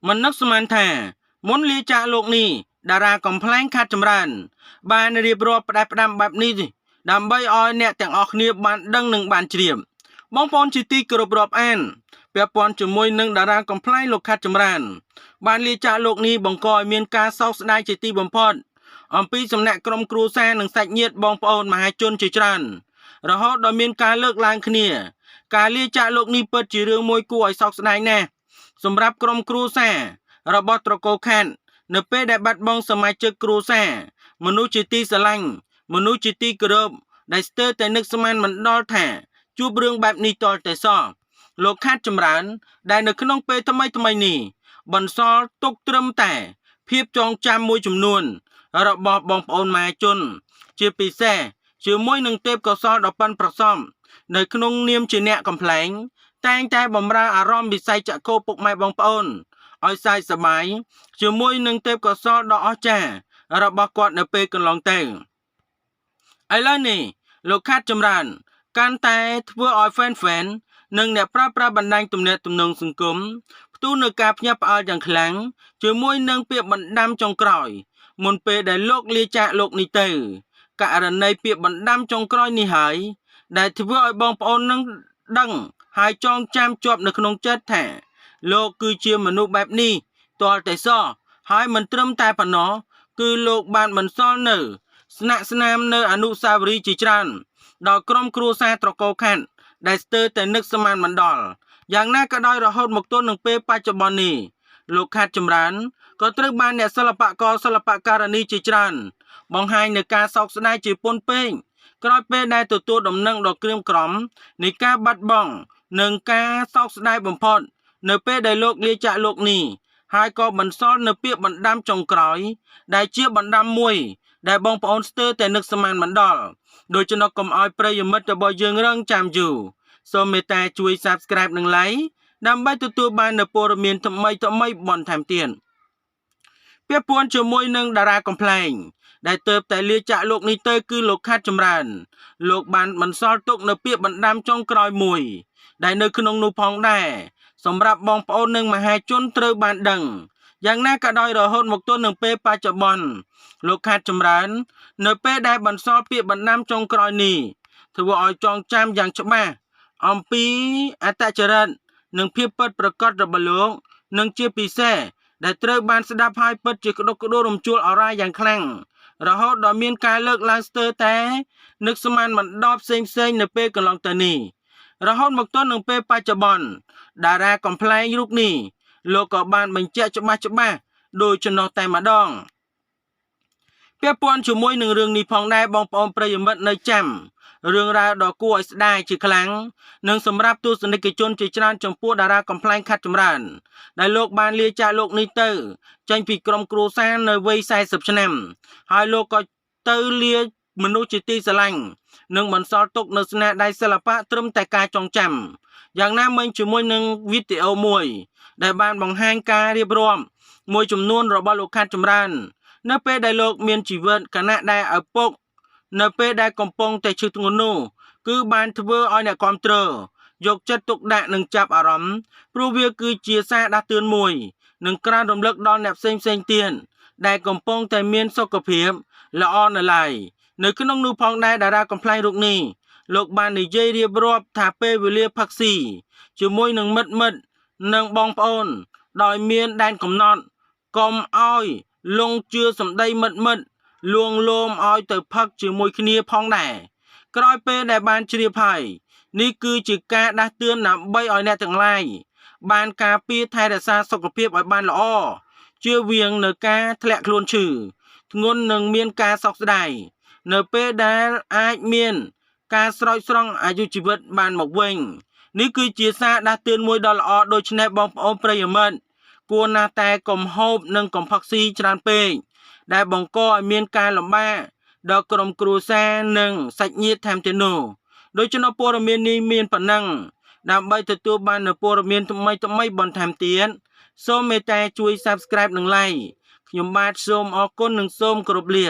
មិននឹកស្មានថាមុនលាចាកលោកនេះតារាកំ pl ែងខាត់ចម្រើនបានរៀបរាប់ផ្ដាច់ផ្ដាំបែបនេះដើម្បីឲ្យអ្នកទាំងអស់គ្នាបានដឹងនិងបានជ្រាបបងប្អូនជាទីគោរពរាប់អានពាក់ព័ន្ធជាមួយនឹងតារាកំ pl ែងលោកខាត់ចម្រើនបានលាចាកលោកនេះបង្កឲ្យមានការសោកស្ដាយជាទីបំផុតអំពីសំណាក់ក្រុមគ្រួសារនិងសាច់ញាតិបងប្អូនមហាជនជាច្រើនរហូតដល់មានការលើកឡើងគ្នាការលាចាកលោកនេះពិតជារឿងមួយគួរឲ្យសោកស្ដាយណាស់សម្រាប់ក្រុមគ្រួសាររបស់ត្រកូលខាត់នៅពេលដែលបាត់បង់សមាជិកគ្រួសារមនុស្សជាទីស្រឡាញ់មនុស្សជាទីគោរពដែលស្ទើរតែនឹកស្មានមិនដល់ថាជួបរឿងបែបនេះតតែសោះលោកខាត់ចម្រើនដែលនៅក្នុងពេលថ្មីនេះបន្សល់ទុកត្រឹមតែភាពចងចាំមួយចំនួនរបស់បងប្អូនមហាជនជាពិសេសជាមួយនឹងទេពកោសល្យដ៏ប៉ិនប្រសប់នៅក្នុងនាមជាអ្នកកំ pl ែងតែងតែបម្រើអារម្មណ៍វិស័យចក្ខុពុកម៉ែបងប្អូនឲ្យសើចសប្បាយជាមួយនឹងទេពកោសល្យដ៏អស្ចារ្យរបស់គាត់នៅពេលកន្លងទៅឥឡូវនេះលោកខាត់ចម្រើនកាន់តែធ្វើឲ្យ fan និងអ្នកប្រើប្រាស់បណ្ដាញទំនាក់ទំនងសង្គមផ្ទុះនៅការភ្ញាក់ផ្អើលយ៉ាងខ្លាំងជាមួយនឹងពាក្យបណ្ដាំចុងក្រោយមុនពេលដែលលោកលាចាកលោកនេះទៅករណីពាក្យបណ្ដាំចុងក្រោយនេះហើយដែលធ្វើឲ្យបងប្អូននឹងដឹងហើយចងចាំជាប់នៅក្នុងចិត្តថាលោកគឺជាមនុស្សបែបនេះទាល់តែសោះហើយមិនត្រឹមតែប៉ុណ្ណោះគឺលោកបានបន្សល់នៅស្នាក់ស្នាមនៅអនុស្សាវរីយ៍ជាច្រើនដល់ក្រុមគ្រួសារត្រកូលខាត់ដែលស្ទើរតែនឹកស្មានមិនដល់យ៉ាងណាក៏ដោយរហូតមកទល់នឹងពេលបច្ចុប្បន្ននេះលោកខាត់ចម្រើនក៏ត្រូវបានអ្នកសិល្បករសិល្បករនីជាច្រើនបង្ហាញនៅការសោកស្ដាយជាពន់ពេកក្រោយពេលដែលទទួលដំណឹងដ៏ក្រៀមក្រំនៃការបាត់បង់និងការសោកស្ដាយបំផុតនៅពេលដែលលោកលាចាកលោកនេះហើយក៏បន្សល់នៅពាក្យបណ្ដាំចុងក្រោយដែលជាបណ្ដាំមួយដែលបងប្អូនស្ទើរតែនឹកស្មានមិនដល់ដូច្នោះកុំឲ្យប្រិយមិត្តរបស់យើងរងចាំយូរសូមមេត្តាជួយ Subscribe និង Like ដើម្បីទទួលបាននូវព័ត៌មានថ្មីបន្ថែមទៀតពាក់ព័ន្ធជាមួយនឹងតារាកំ pl ែងដែលទើបតែលាចាកលោកនេះទៅគឺលោកខាត់ចម្រើនលោកបានបន្សល់ទុកនៅពាក្យបណ្ដាំចុងក្រោយមួយដែលនៅក្នុងនោះផងដែរសម្រាប់បងប្អូននិងមហាជនត្រូវបានដឹងយ៉ាងណាក៏ដោយរហូតមកទល់នឹងពេលបច្ចុប្បន្នលោកខាត់ចម្រើននៅពេលដែលបន្សល់ពាក្យបណ្ដាំចុងក្រោយនេះធ្វើឲ្យចងចាំយ៉ាងច្បាស់អំពីអត្តចរិតនិងភាពពិតប្រាកដរបស់លោកនិងជាពិសេសដែលត្រូវបានស្ដាប់ហើយពិតជាក្តុកក្តួលរំជួលអរ៉ាយ៉ាងខ្លាំងរហូតដល់មានការលើកឡើងស្ទើរតែនឹកស្មានមិនដល់ផ្សេងនៅពេលកន្លងទៅនេះរហូតមកទល់នឹងពេលបច្ចុប្បន្នតារាកំ pl ែងរូបនេះលោកក៏បានបញ្ជាក់ច្បាស់ដូច្នោះតែម្ដងពាក់ព័ន្ធជាមួយនឹងរឿងនេះផងដែរបងប្អូនប្រិយមិត្តនៅចាំរឿងរ៉ាវដ៏គួរឲ្យស្ដាយជាខ្លាំងនិងសម្រាប់ទស្សនិកជនជាច្រើនចំពោះតារាកំ pl ែងខាត់ចម្រើនដែលលោកបានលាចាកលោកនេះទៅចេញពីក្រុមគ្រួសារនៅវ័យ40ឆ្នាំហើយលោកក៏ទៅលាមនុស្សជាទីស្រឡាញ់និងបន្សល់ទុកនៅស្នាដៃសិល្បៈត្រឹមតែការចងចាំយ៉ាងណាមិញជាមួយនឹងវីដេអូមួយដែលបានបង្ហាញការរៀបរាប់មួយចំនួនរបស់លោកខាត់ចម្រើននៅពេលដែលលោកមានជីវិតខណៈដែលឪពុកនៅពេលដែលកំពុងតែឈឺធ្ងន់នោះគឺបានធ្វើឲ្យអ្នកគាំទ្រយកចិត្តទុកដាក់និងចាប់អារម្មណ៍ព្រោះវាគឺជាសារដាស់តឿនមួយនិងក្រើនរំលឹកដល់អ្នកផ្សេងទៀតដែលកំពុងតែមានសុខភាពល្អនៅឡើយនៅក្នុងនោះផងដែរតារាកំ pl ែងរូបនេះលោកបាននិយាយរៀបរាប់ថាពេលវេលាផឹកស៊ីជាមួយនឹងមិត្តនិងបងប្អូនដោយមានដែនកំណត់កុំឲ្យលងជឿសម្ដីមិត្តលួងលោមឲ្យទៅផឹកជាមួយគ្នាផងដែរក្រោយពេលដែលបានជ្រាបហើយនេះគឺជាការដាស់តឿនដើម្បីឲ្យអ្នកទាំងឡាយបានការពារថែរក្សាសុខភាពឲ្យបានល្អជៀសវាងនៅការធ្លាក់ខ្លួនឈឺធ្ងន់និងមានការសោកស្ដាយនៅពេលដែលអាចមានការស្រោចស្រង់អាយុជីវិតបានមកវិញនេះគឺជាសារដាស់តឿនមួយដ៏ល្អដូច្នេះបងប្អូនប្រិយមិត្តគួរណាស់តែកុំហូបនិងកុំផឹកស៊ីច្រើនពេកដែលបង្កឲ្យមានការលំបាកដល់ក្រុមគ្រួសារនិងសាច់ញាតិថែមទៀតនោះដូច្នោះព័ត៌មាននេះមានប៉ុណ្ណឹងដើម្បីទទួលបាននូវព័ត៌មានថ្មីបន្ថែមទៀតសូមមេត្តាជួយ Subscribe និង Like ខ្ញុំបាទសូមអរគុណនិងសូមគោរពលា